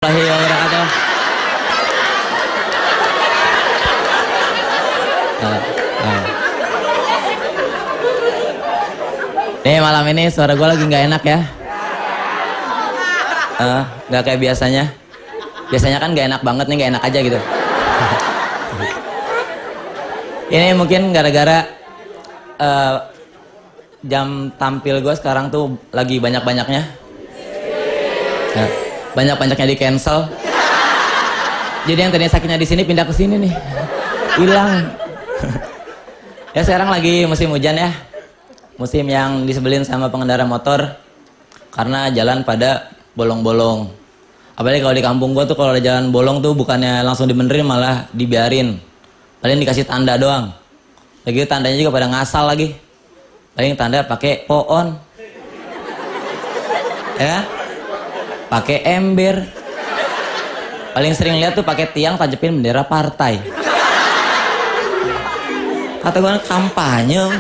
Warahmatullahi wabarakatuh. Nih malam ini suara gue lagi nggak enak ya. Nggak kayak biasanya. Biasanya kan nggak enak banget nih, nggak enak aja gitu. Ini mungkin gara-gara jam tampil gue sekarang tuh lagi banyak-banyaknya. Banyak-banyaknya di cancel. Jadi yang tadinya sakitnya di sini pindah ke sini nih. Hilang. Ya sekarang lagi musim hujan ya. Musim yang disebelin sama pengendara motor karena jalan pada bolong-bolong. Apalagi kalau di kampung gua tuh kalau ada jalan bolong tuh bukannya langsung dibenerin malah dibiarin. Paling dikasih tanda doang. Lagi tandanya juga pada ngasal lagi. Paling tanda pakai pohon. Ya. Pakai ember. Paling sering lihat tuh pakai tiang tajepin bendera partai. Kata gue kampanye.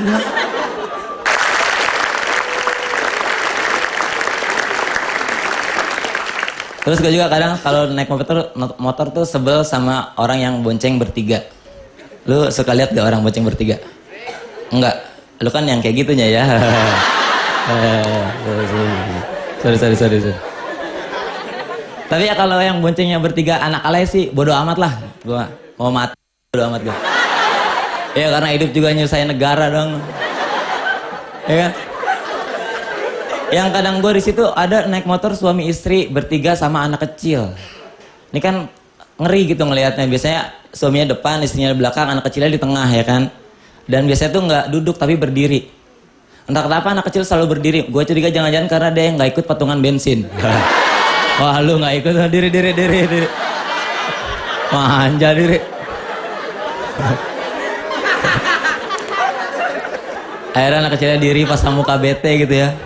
Terus gue juga kadang kalau naik motor tuh sebel sama orang yang bonceng bertiga. Lu suka lihat gak orang bonceng bertiga? Enggak. Lu kan yang kayak gitunya ya. Sorry. Tapi ya kalau yang boncengnya bertiga anak alay sih bodo amat lah. Gua mau mati bodo amat gua. Ya karena hidup juga nyusahin negara dong. Ya kan? Yang kadang gua di situ ada naik motor suami istri bertiga sama anak kecil. Ini kan ngeri gitu ngelihatnya. Biasanya suaminya depan, istrinya di belakang, anak kecilnya di tengah ya kan. Dan biasanya tuh nggak duduk tapi berdiri. Entah kenapa anak kecil selalu berdiri. Gua curiga jangan-jangan karena dia nggak ikut patungan bensin. Wah lu gak ikut, diri. Manja diri. Akhirnya anak kecilnya diri pas muka bete gitu ya.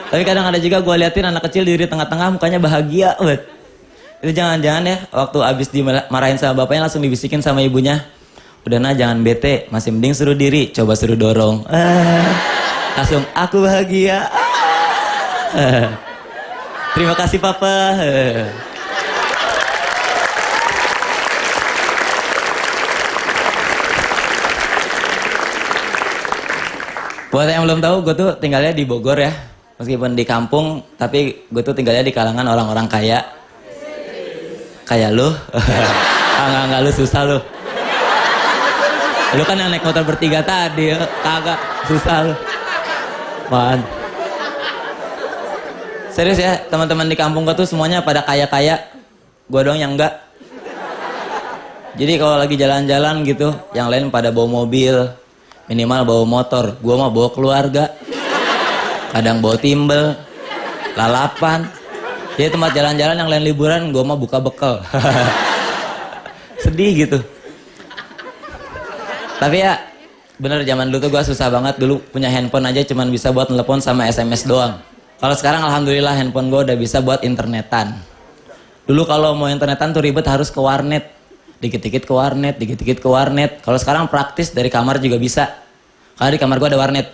Tapi kadang ada juga gue liatin anak kecil diri tengah-tengah mukanya bahagia banget. Itu jangan-jangan ya waktu abis dimarahin sama bapaknya langsung dibisikin sama ibunya. Udah nah jangan bete, masih mending suruh diri, coba suruh dorong. Langsung aku bahagia. Terima kasih papa. Buat yang belum tahu, gue tuh tinggalnya di Bogor ya. Meskipun di kampung, tapi gue tuh tinggalnya di kalangan orang-orang kaya. Kayak lu. Enggak lu susah lu. Lu kan yang naik motor bertiga tadi, kagak susah lu. Man. Serius ya, teman-teman di kampung gue tuh semuanya pada kaya-kaya. Gue doang yang enggak. Jadi kalau lagi jalan-jalan gitu, yang lain pada bawa mobil, minimal bawa motor. Gue mah bawa keluarga. Kadang bawa timbel, lalapan. Jadi tempat jalan-jalan yang lain liburan, gue mah buka bekal. Sedih gitu. Tapi ya, bener zaman dulu tuh gue susah banget. Dulu punya handphone aja cuman bisa buat telepon sama SMS doang. Kalau sekarang alhamdulillah handphone gue udah bisa buat internetan. Dulu kalau mau internetan tuh ribet harus ke warnet. Dikit-dikit ke warnet. Kalau sekarang praktis dari kamar juga bisa. Karena di kamar gue ada warnet.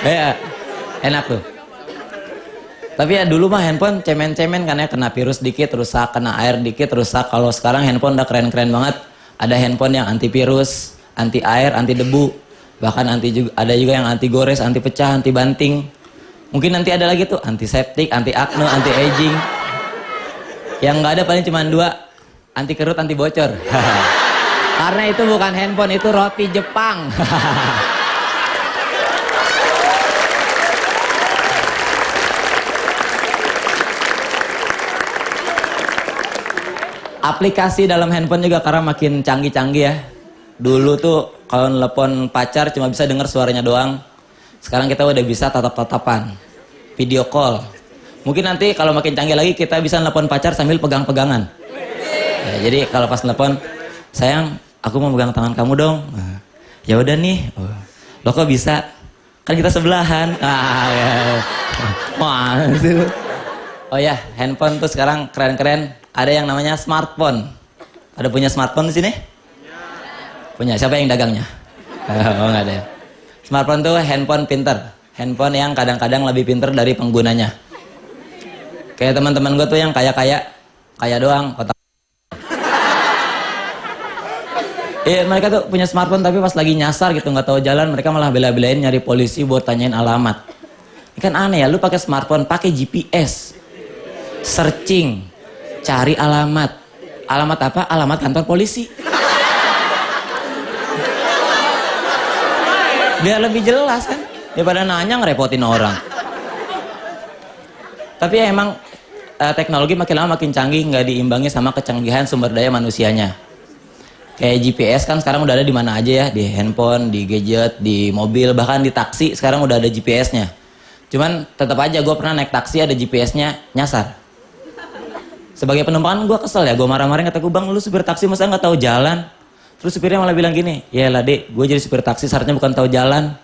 Ya, enak tuh. Tapi ya dulu mah handphone cemen-cemen kan ya. Kena virus dikit rusak, kena air dikit rusak. Kalau sekarang handphone udah keren-keren banget. Ada handphone yang anti virus, anti air, anti debu. Bahkan ada juga yang anti gores, anti pecah, anti banting. Mungkin nanti ada lagi tuh antiseptik, anti acne, anti aging. Yang nggak ada paling cuma 2, anti kerut, anti bocor. Karena itu bukan handphone, itu roti Jepang. Aplikasi dalam handphone juga karena makin canggih-canggih ya. Dulu tuh kalau nelpon pacar cuma bisa dengar suaranya doang. Sekarang kita udah bisa tatap-tatapan, video call. Mungkin nanti kalau makin canggih lagi kita bisa nelpon pacar sambil pegang-pegangan. Ya, jadi kalau pas nelpon, sayang, aku mau pegang tangan kamu dong. Ya udah nih. Lo kok bisa? Kan kita sebelahan. Ya. Oh ya, handphone tuh sekarang keren-keren. Ada yang namanya smartphone. Ada punya smartphone di sini? Punya. Siapa yang dagangnya? Oh nggak ada ya. Smartphone tuh handphone pinter. Handphone yang kadang-kadang lebih pinter dari penggunanya. Kayak teman-teman gue tuh yang kaya doang. Iya, mereka tuh punya smartphone tapi pas lagi nyasar gitu nggak tahu jalan, mereka malah bela-belain nyari polisi buat tanyain alamat. Ini kan aneh ya, lu pakai smartphone, pakai GPS, searching, cari alamat. Alamat apa? Alamat kantor polisi. Biar lebih jelas kan, daripada nanya ngerepotin orang. Tapi ya emang teknologi makin lama makin canggih, nggak diimbangi sama kecanggihan sumber daya manusianya. Kayak GPS kan sekarang udah ada di mana aja ya, di handphone, di gadget, di mobil, bahkan di taksi sekarang udah ada GPS-nya. Cuman tetap aja gue pernah naik taksi ada GPS-nya nyasar. Sebagai penumpang gue kesel ya, gue marah-marahin, kata gue, bang lu supir taksi masa nggak tahu jalan? Terus supirnya malah bilang gini, ya lah dek, gue jadi supir taksi syaratnya bukan tahu jalan,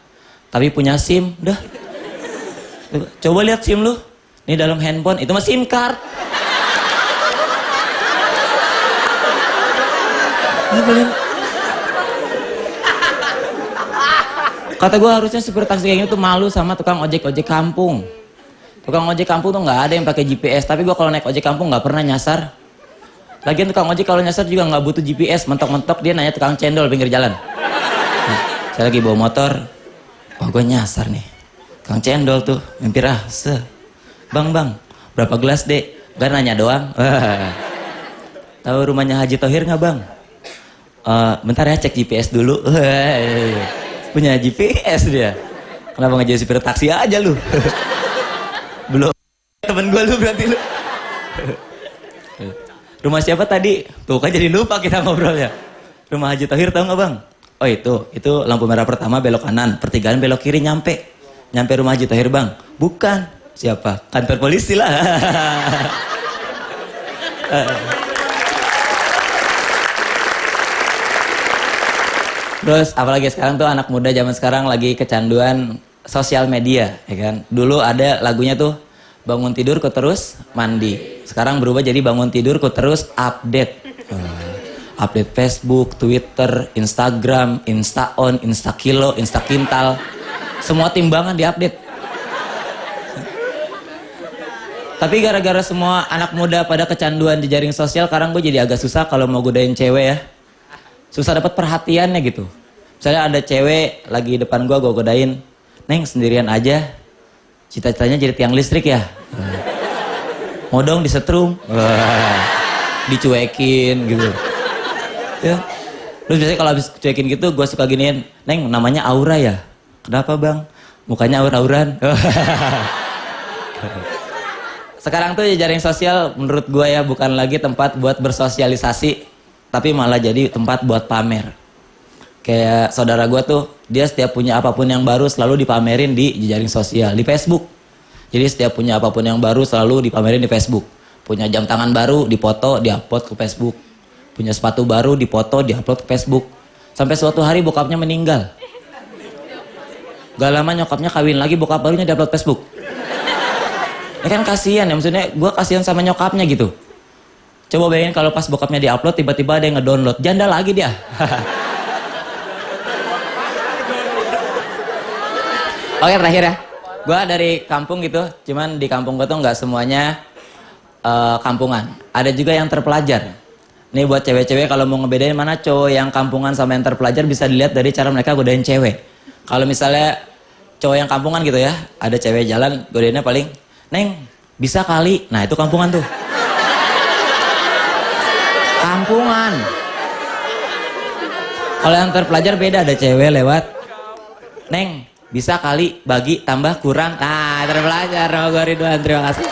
tapi punya SIM. Udah, coba lihat SIM lu. Ini dalam handphone, itu mah SIM card. Kata gue harusnya supir taksi kayak gini tuh malu sama tukang ojek kampung. Tukang ojek kampung tuh nggak ada yang pakai GPS, tapi gue kalau naik ojek kampung nggak pernah nyasar. Lagian tukang ojek kalau nyasar juga nggak butuh GPS, mentok-mentok dia nanya tukang cendol pinggir jalan. Saya lagi bawa motor, oh gue nyasar nih. Tukang cendol tuh, mimpi rasa. Bang, berapa gelas dek? Gak nanya doang. Tahu rumahnya Haji Thohir nggak bang? Bentar ya cek GPS dulu. Punya GPS dia. Kenapa nggak jadi supir taksi aja lu? Belum temen gue lu berarti lu. Rumah siapa tadi? Tuh kan jadi lupa kita ngobrolnya. Rumah Haji Thohir tahu nggak bang? Oh itu lampu merah pertama belok kanan, pertigaan belok kiri nyampe rumah Haji Thohir bang. Bukan. Siapa? Kantor polisi lah. Terus apalagi sekarang tuh anak muda zaman sekarang lagi kecanduan sosial media, ya kan? Dulu ada lagunya tuh bangun tidur ku terus mandi. Sekarang berubah jadi bangun tidur ku terus update. Update Facebook, Twitter, Instagram, Instaon, Instakilo, Instakintal. Semua timbangan diupdate. Tapi gara-gara semua anak muda pada kecanduan di jaring sosial, sekarang gue jadi agak susah kalau mau godain cewek ya. Susah dapat perhatiannya gitu. Misalnya ada cewek lagi depan gue godain, Neng sendirian aja, cita-citanya jadi tiang listrik ya. Mau dong disetrum, dicuekin gitu. Ya. Terus biasanya kalau habis cuekin gitu, gue suka giniin, Neng namanya Aura ya? Kenapa bang? Mukanya aur-auran. Sekarang tuh jaring sosial menurut gue ya bukan lagi tempat buat bersosialisasi, tapi malah jadi tempat buat pamer. Kayak saudara gue tuh, dia setiap punya apapun yang baru selalu dipamerin di jaring sosial, di Facebook. Jadi setiap punya apapun yang baru selalu dipamerin di Facebook. Punya jam tangan baru, dipoto, diupload ke Facebook. Punya sepatu baru, dipoto, diupload ke Facebook. Sampai suatu hari bokapnya meninggal. Gak lama nyokapnya kawin lagi, bokap barunya diupload Facebook. Ya kan kasihan ya, maksudnya gue kasihan sama nyokapnya gitu. Coba bayangin kalau pas bokapnya diupload tiba-tiba ada yang ngedownload, janda lagi dia. Oke terakhir ya, gue dari kampung gitu, cuman di kampung gue tuh nggak semuanya kampungan. Ada juga yang terpelajar. Nih buat cewek-cewek kalau mau ngebedain mana cowok yang kampungan sama yang terpelajar bisa dilihat dari cara mereka godain cewek. Kalau misalnya cowok yang kampungan gitu ya, ada cewek jalan godainnya paling, Neng, bisa kali. Nah itu kampungan tuh. Kampungan. Kalau yang terpelajar beda, ada cewek lewat, Neng, bisa kali bagi tambah kurang. Nah terpelajar. Gue Ridwan, terima kasih.